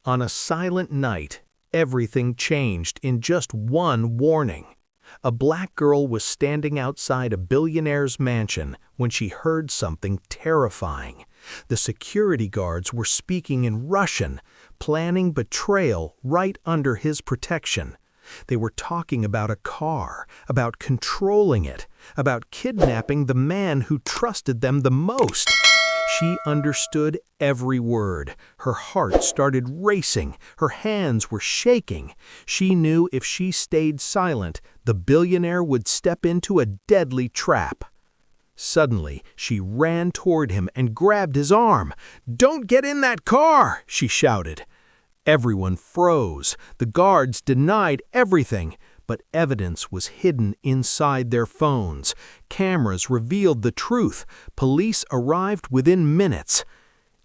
On a silent night, everything changed in just one warning. A black girl was standing outside a billionaire's mansion when she heard something terrifying. The security guards were speaking in Russian, planning betrayal right under his protection. They were talking about a car, about controlling it, about kidnapping the man who trusted them the most. She understood every word. Her heart started racing. Her hands were shaking. She knew if she stayed silent, the billionaire would step into a deadly trap. Suddenly, she ran toward him and grabbed his arm. "Don't get in that car!" she shouted. Everyone froze. The guards denied everything, but evidence was hidden inside their phones. Cameras revealed the truth. Police arrived within minutes.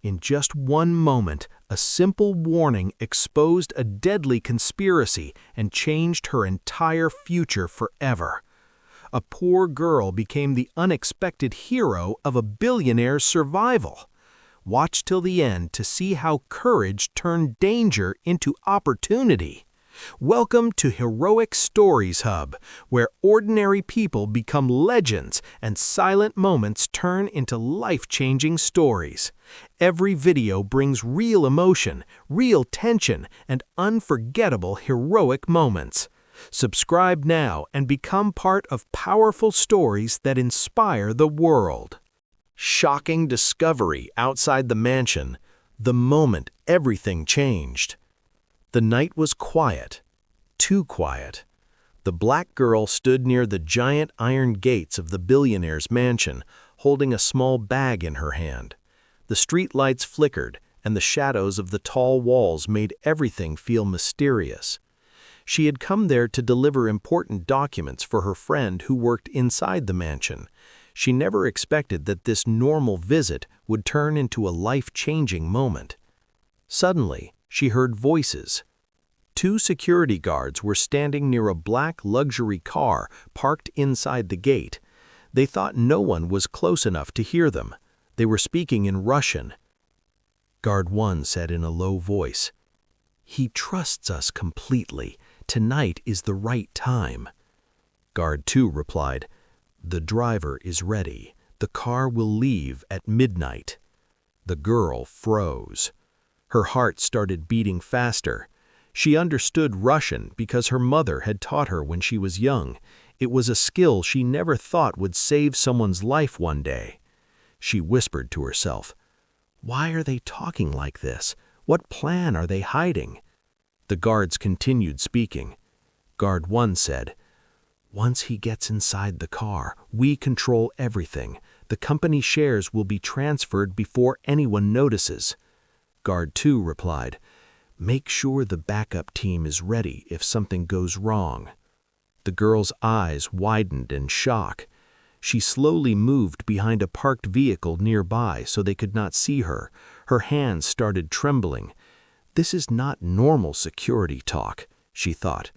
In just one moment, a simple warning exposed a deadly conspiracy and changed her entire future forever. A poor girl became the unexpected hero of a billionaire's survival. Watch till the end to see how courage turned danger into opportunity. Welcome to Heroic Stories Hub, where ordinary people become legends and silent moments turn into life-changing stories. Every video brings real emotion, real tension, and unforgettable heroic moments. Subscribe now and become part of powerful stories that inspire the world. Shocking discovery outside the mansion, the moment everything changed. The night was quiet, too quiet. The black girl stood near the giant iron gates of the billionaire's mansion, holding a small bag in her hand. The street lights flickered, and the shadows of the tall walls made everything feel mysterious. She had come there to deliver important documents for her friend who worked inside the mansion. She never expected that this normal visit would turn into a life-changing moment. Suddenly, she heard voices. Two security guards were standing near a black luxury car parked inside the gate. They thought no one was close enough to hear them. They were speaking in Russian. Guard 1 said in a low voice, "He trusts us completely. Tonight is the right time." Guard 2 replied, "The driver is ready. The car will leave at midnight." The girl froze. Her heart started beating faster. She understood Russian because her mother had taught her when she was young. It was a skill she never thought would save someone's life one day. She whispered to herself, "Why are they talking like this? What plan are they hiding?" The guards continued speaking. Guard 1 said, "Once he gets inside the car, we control everything. The company shares will be transferred before anyone notices." Guard 2 replied, "Make sure the backup team is ready if something goes wrong." The girl's eyes widened in shock. She slowly moved behind a parked vehicle nearby so they could not see her. Her hands started trembling. This is not normal security talk, she thought.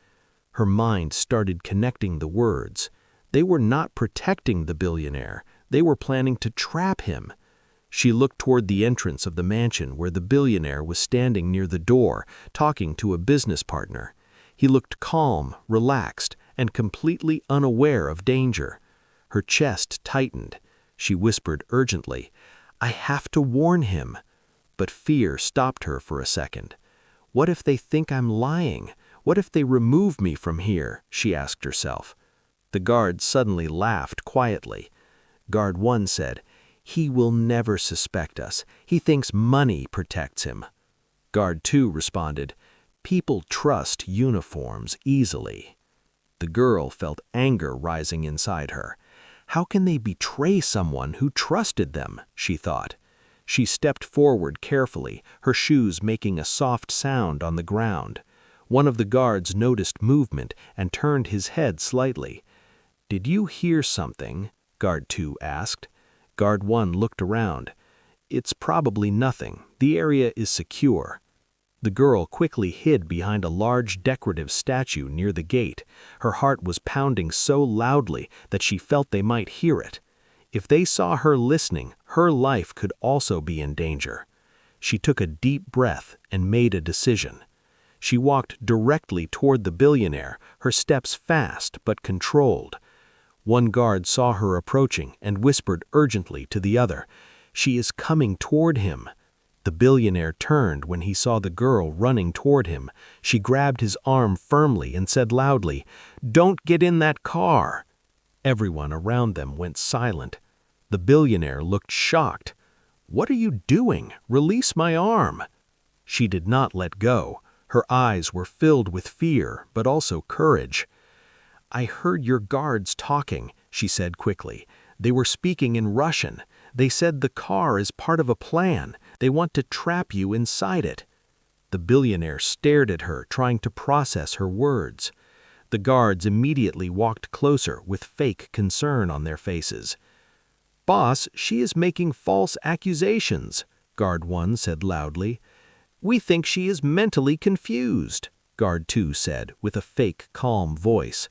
Her mind started connecting the words. They were not protecting the billionaire. They were planning to trap him. She looked toward the entrance of the mansion where the billionaire was standing near the door, talking to a business partner. He looked calm, relaxed, and completely unaware of danger. Her chest tightened. She whispered urgently, "I have to warn him." But fear stopped her for a second. What if they think I'm lying? What if they remove me from here? She asked herself. The guard suddenly laughed quietly. Guard 1 said, "He will never suspect us. He thinks money protects him." Guard 2 responded, "People trust uniforms easily." The girl felt anger rising inside her. How can they betray someone who trusted them? She thought. She stepped forward carefully, her shoes making a soft sound on the ground. One of the guards noticed movement and turned his head slightly. "Did you hear something?" Guard 2 asked. Guard 1 looked around. "It's probably nothing. The area is secure." The girl quickly hid behind a large decorative statue near the gate. Her heart was pounding so loudly that she felt they might hear it. If they saw her listening, her life could also be in danger. She took a deep breath and made a decision. She walked directly toward the billionaire, her steps fast but controlled. One guard saw her approaching and whispered urgently to the other, "She is coming toward him." The billionaire turned when he saw the girl running toward him. She grabbed his arm firmly and said loudly, "Don't get in that car." Everyone around them went silent. The billionaire looked shocked. "What are you doing? Release my arm." She did not let go. Her eyes were filled with fear, but also courage. "I heard your guards talking," she said quickly. "They were speaking in Russian. They said the car is part of a plan. They want to trap you inside it." The billionaire stared at her, trying to process her words. The guards immediately walked closer with fake concern on their faces. "Boss, she is making false accusations," Guard 1 said loudly. "We think she is mentally confused," Guard 2 said with a fake calm voice.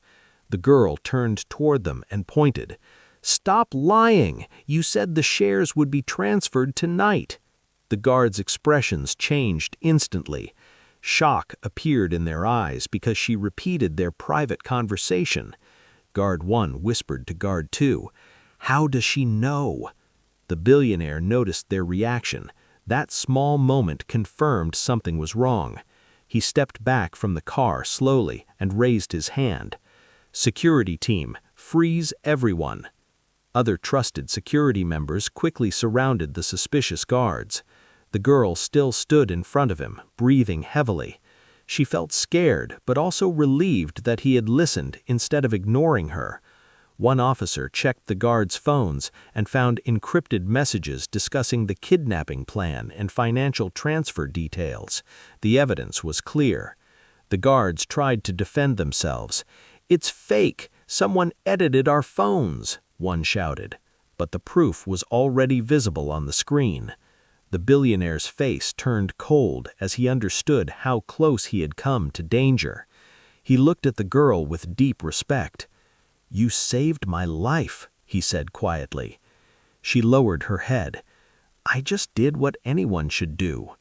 The girl turned toward them and pointed. "Stop lying! You said the shares would be transferred tonight." The guards' expressions changed instantly. Shock appeared in their eyes because she repeated their private conversation. Guard 1 whispered to Guard 2, "How does she know?" The billionaire noticed their reaction. That small moment confirmed something was wrong. He stepped back from the car slowly and raised his hand. "Security team, freeze everyone." Other trusted security members quickly surrounded the suspicious guards. The girl still stood in front of him, breathing heavily. She felt scared, but also relieved that he had listened instead of ignoring her. One officer checked the guards' phones and found encrypted messages discussing the kidnapping plan and financial transfer details. The evidence was clear. The guards tried to defend themselves. "It's fake! Someone edited our phones!" one shouted. But the proof was already visible on the screen. The billionaire's face turned cold as he understood how close he had come to danger. He looked at the girl with deep respect. "You saved my life," he said quietly. She lowered her head. "I just did what anyone should do."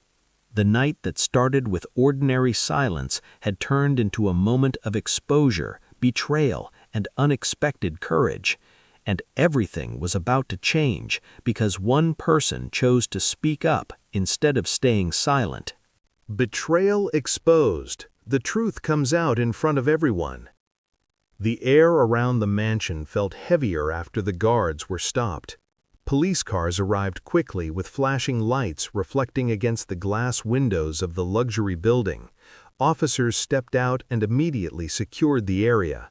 The night that started with ordinary silence had turned into a moment of exposure, betrayal, and unexpected courage. And everything was about to change because one person chose to speak up instead of staying silent. Betrayal exposed. The truth comes out in front of everyone. The air around the mansion felt heavier after the guards were stopped. Police cars arrived quickly with flashing lights reflecting against the glass windows of the luxury building. Officers stepped out and immediately secured the area.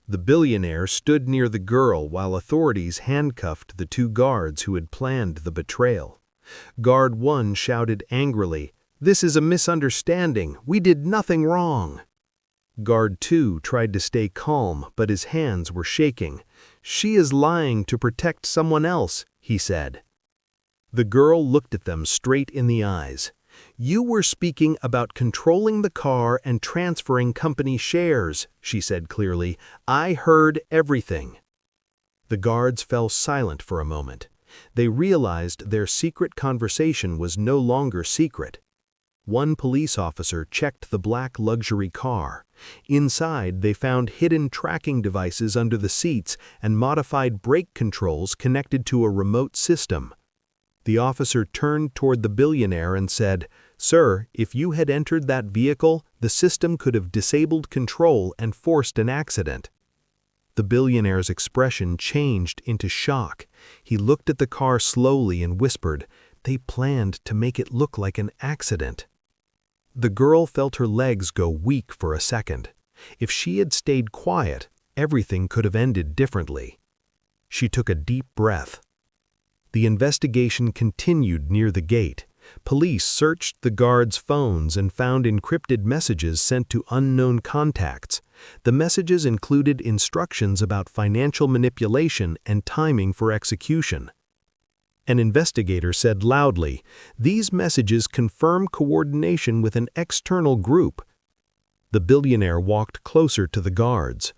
The billionaire stood near the girl while authorities handcuffed the two guards who had planned the betrayal. Guard 1 shouted angrily, "This is a misunderstanding. We did nothing wrong." Guard 2 tried to stay calm, but his hands were shaking. "She is lying to protect someone else," he said. The girl looked at them straight in the eyes. "You were speaking about controlling the car and transferring company shares," she said clearly. "I heard everything." The guards fell silent for a moment. They realized their secret conversation was no longer secret. One police officer checked the black luxury car. Inside, they found hidden tracking devices under the seats and modified brake controls connected to a remote system. The officer turned toward the billionaire and said, "Sir, if you had entered that vehicle, the system could have disabled control and forced an accident." The billionaire's expression changed into shock. He looked at the car slowly and whispered, "They planned to make it look like an accident." The girl felt her legs go weak for a second. If she had stayed quiet, everything could have ended differently. She took a deep breath. The investigation continued near the gate. Police searched the guards' phones and found encrypted messages sent to unknown contacts. The messages included instructions about financial manipulation and timing for execution. An investigator said loudly, "These messages confirm coordination with an external group." The billionaire walked closer to the guards.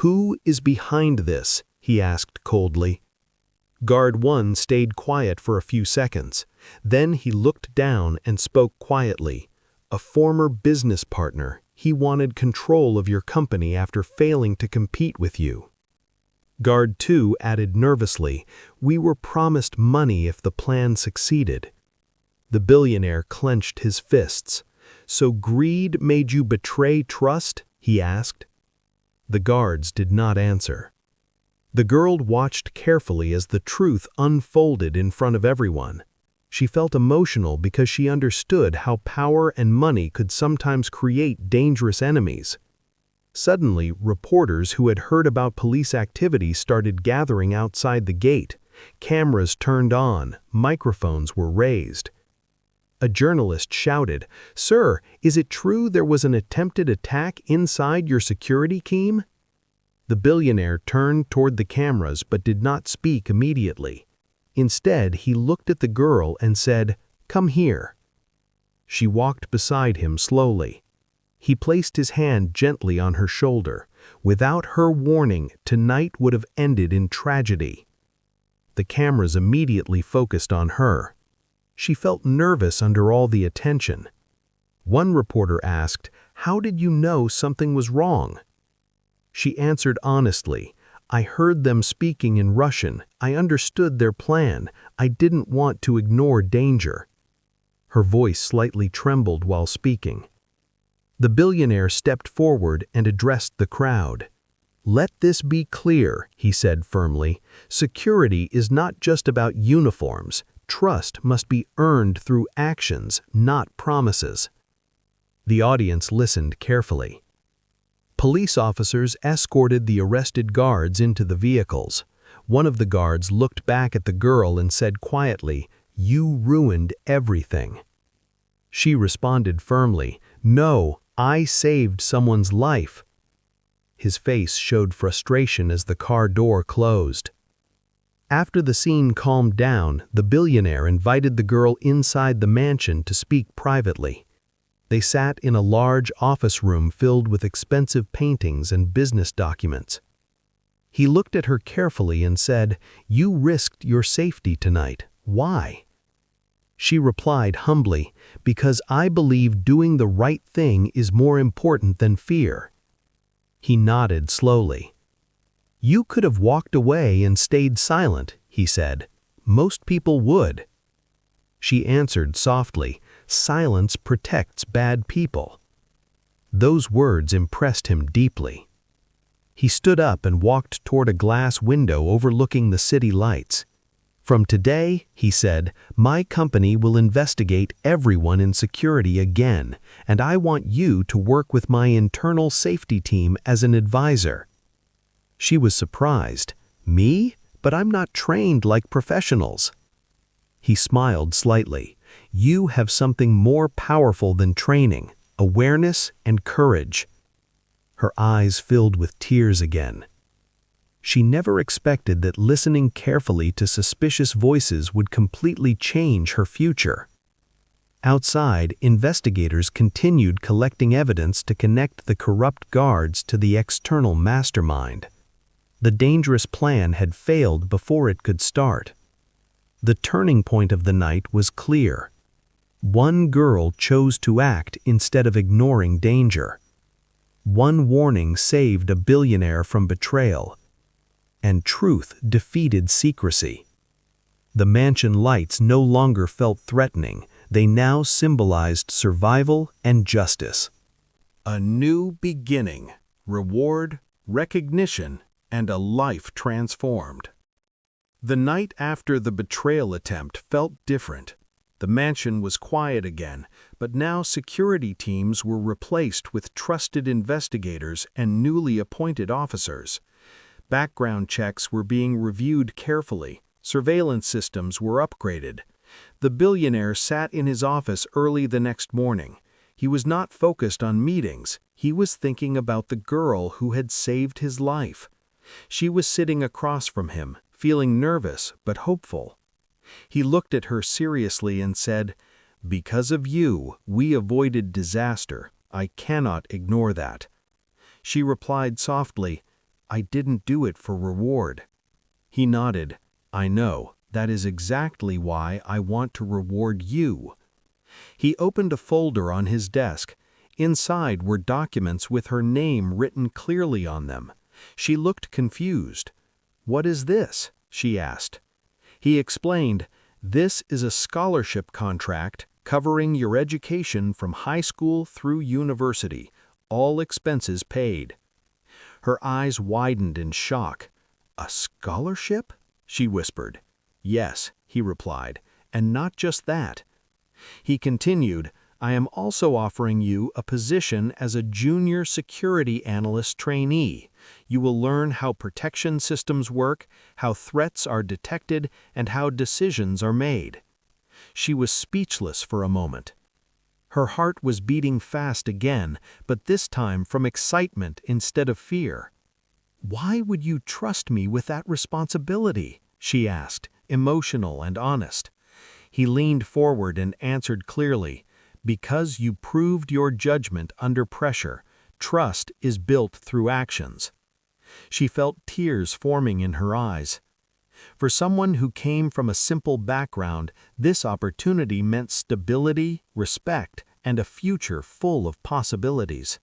"Who is behind this?" he asked coldly. Guard 1 stayed quiet for a few seconds. Then he looked down and spoke quietly. "A former business partner. He wanted control of your company after failing to compete with you." Guard 2 added nervously, "We were promised money if the plan succeeded." The billionaire clenched his fists. "So greed made you betray trust?" he asked. The guards did not answer. The girl watched carefully as the truth unfolded in front of everyone. She felt emotional because she understood how power and money could sometimes create dangerous enemies. Suddenly, reporters who had heard about police activity started gathering outside the gate. Cameras turned on, microphones were raised. A journalist shouted, "Sir, is it true there was an attempted attack inside your security team?" The billionaire turned toward the cameras but did not speak immediately. Instead, he looked at the girl and said, "Come here." She walked beside him slowly. He placed his hand gently on her shoulder. Without her warning, tonight would have ended in tragedy. The cameras immediately focused on her. She felt nervous under all the attention. One reporter asked, "How did you know something was wrong?" She answered honestly, "I heard them speaking in Russian. I understood their plan. I didn't want to ignore danger." Her voice slightly trembled while speaking. The billionaire stepped forward and addressed the crowd. "Let this be clear," he said firmly. "Security is not just about uniforms. Trust must be earned through actions, not promises." The audience listened carefully. Police officers escorted the arrested guards into the vehicles. One of the guards looked back at the girl and said quietly, "You ruined everything." She responded firmly, "No, I saved someone's life." His face showed frustration as the car door closed. After the scene calmed down, the billionaire invited the girl inside the mansion to speak privately. They sat in a large office room filled with expensive paintings and business documents. He looked at her carefully and said, "You risked your safety tonight. Why?" She replied humbly, "Because I believe doing the right thing is more important than fear." He nodded slowly. "You could have walked away and stayed silent," he said. "Most people would." She answered softly, "Silence protects bad people." Those words impressed him deeply. He stood up and walked toward a glass window overlooking the city lights. "From today," he said, "my company will investigate everyone in security again, and I want you to work with my internal safety team as an advisor." She was surprised. "Me? But I'm not trained like professionals." He smiled slightly. "You have something more powerful than training, awareness and courage." Her eyes filled with tears again. She never expected that listening carefully to suspicious voices would completely change her future. Outside, investigators continued collecting evidence to connect the corrupt guards to the external mastermind. The dangerous plan had failed before it could start. The turning point of the night was clear. One girl chose to act instead of ignoring danger. One warning saved a billionaire from betrayal. And truth defeated secrecy. The mansion lights no longer felt threatening. They now symbolized survival and justice. A new beginning, reward, recognition, and a life transformed. The night after the betrayal attempt felt different. The mansion was quiet again, but now security teams were replaced with trusted investigators and newly appointed officers. Background checks were being reviewed carefully. Surveillance systems were upgraded. The billionaire sat in his office early the next morning. He was not focused on meetings. He was thinking about the girl who had saved his life. She was sitting across from him, feeling nervous but hopeful. He looked at her seriously and said, "Because of you, we avoided disaster. I cannot ignore that." She replied softly, "I didn't do it for reward." He nodded. "I know. That is exactly why I want to reward you." He opened a folder on his desk. Inside were documents with her name written clearly on them. She looked confused. "What is this?" she asked. He explained, "This is a scholarship contract covering your education from high school through university, all expenses paid." Her eyes widened in shock. "A scholarship?" she whispered. "Yes," he replied, "and not just that." He continued, "I am also offering you a position as a junior security analyst trainee. You will learn how protection systems work, how threats are detected, and how decisions are made." She was speechless for a moment. Her heart was beating fast again, but this time from excitement instead of fear. "Why would you trust me with that responsibility?" she asked, emotional and honest. He leaned forward and answered clearly, "Because you proved your judgment under pressure. Trust is built through actions." She felt tears forming in her eyes. For someone who came from a simple background, this opportunity meant stability, respect, and a future full of possibilities.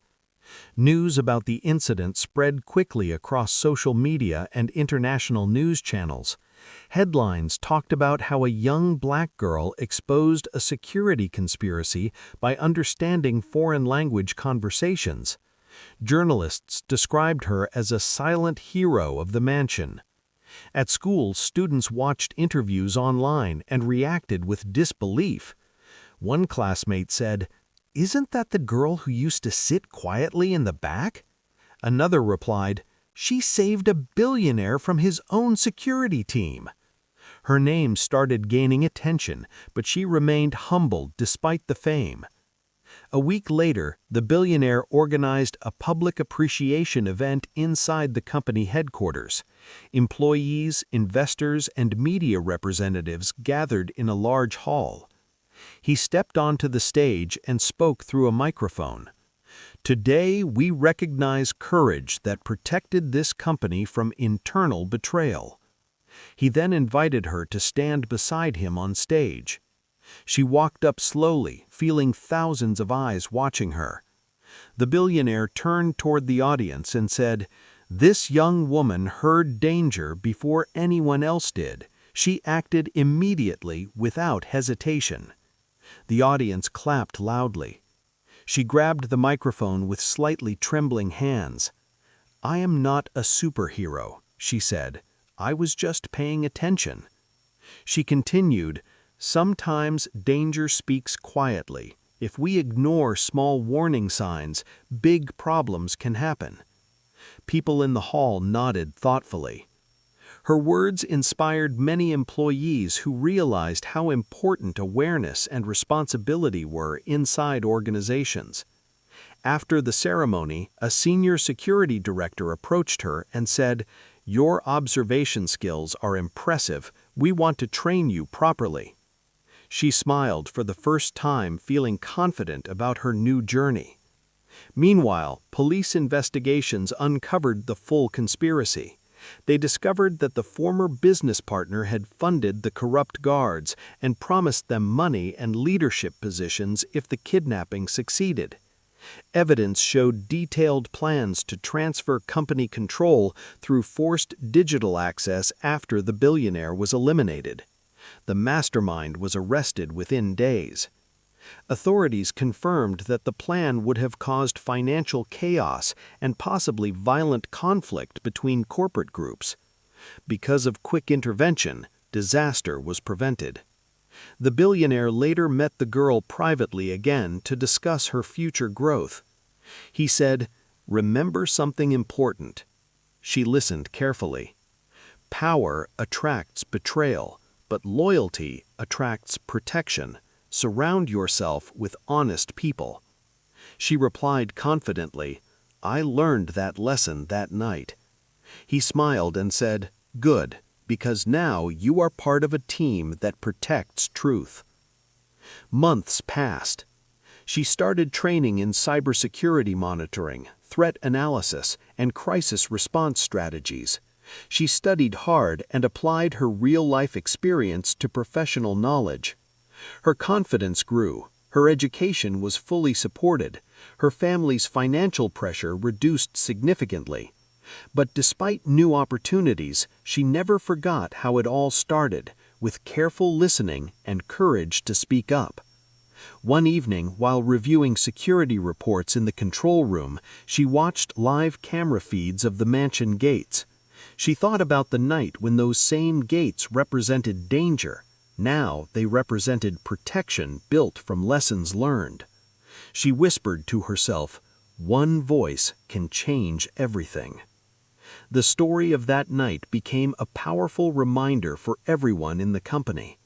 News about the incident spread quickly across social media and international news channels. Headlines talked about how a young black girl exposed a security conspiracy by understanding foreign language conversations. Journalists described her as a silent hero of the mansion. At school, students watched interviews online and reacted with disbelief. One classmate said, "Isn't that the girl who used to sit quietly in the back?" Another replied, "She saved a billionaire from his own security team." Her name started gaining attention, but she remained humbled despite the fame. A week later, the billionaire organized a public appreciation event inside the company headquarters. Employees, investors, and media representatives gathered in a large hall. He stepped onto the stage and spoke through a microphone. "Today, we recognize courage that protected this company from internal betrayal." He then invited her to stand beside him on stage. She walked up slowly, feeling thousands of eyes watching her. The billionaire turned toward the audience and said, "This young woman heard danger before anyone else did. She acted immediately without hesitation." The audience clapped loudly. She grabbed the microphone with slightly trembling hands. "I am not a superhero," she said. "I was just paying attention." She continued, "Sometimes danger speaks quietly. If we ignore small warning signs, big problems can happen." People in the hall nodded thoughtfully. Her words inspired many employees who realized how important awareness and responsibility were inside organizations. After the ceremony, a senior security director approached her and said, "Your observation skills are impressive. We want to train you properly." She smiled for the first time, feeling confident about her new journey. Meanwhile, police investigations uncovered the full conspiracy. They discovered that the former business partner had funded the corrupt guards and promised them money and leadership positions if the kidnapping succeeded. Evidence showed detailed plans to transfer company control through forced digital access after the billionaire was eliminated. The mastermind was arrested within days. Authorities confirmed that the plan would have caused financial chaos and possibly violent conflict between corporate groups. Because of quick intervention, disaster was prevented. The billionaire later met the girl privately again to discuss her future growth. He said, "Remember something important." She listened carefully. "Power attracts betrayal, but loyalty attracts protection. Surround yourself with honest people." She replied confidently, "I learned that lesson that night." He smiled and said, "Good, because now you are part of a team that protects truth." Months passed. She started training in cybersecurity monitoring, threat analysis, and crisis response strategies. She studied hard and applied her real-life experience to professional knowledge. Her confidence grew, her education was fully supported, her family's financial pressure reduced significantly. But despite new opportunities, she never forgot how it all started, with careful listening and courage to speak up. One evening, while reviewing security reports in the control room, she watched live camera feeds of the mansion gates. She thought about the night when those same gates represented danger. Now they represented protection built from lessons learned. She whispered to herself, "One voice can change everything." The story of that night became a powerful reminder for everyone in the company.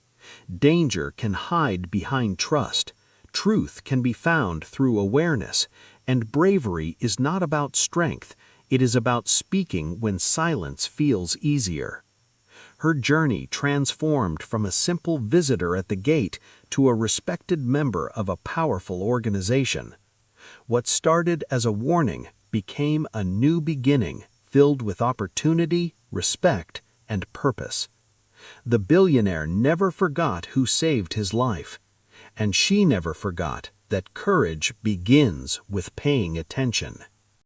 Danger can hide behind trust, truth can be found through awareness, and bravery is not about strength, it is about speaking when silence feels easier. Her journey transformed from a simple visitor at the gate to a respected member of a powerful organization. What started as a warning became a new beginning filled with opportunity, respect, and purpose. The billionaire never forgot who saved his life, and she never forgot that courage begins with paying attention.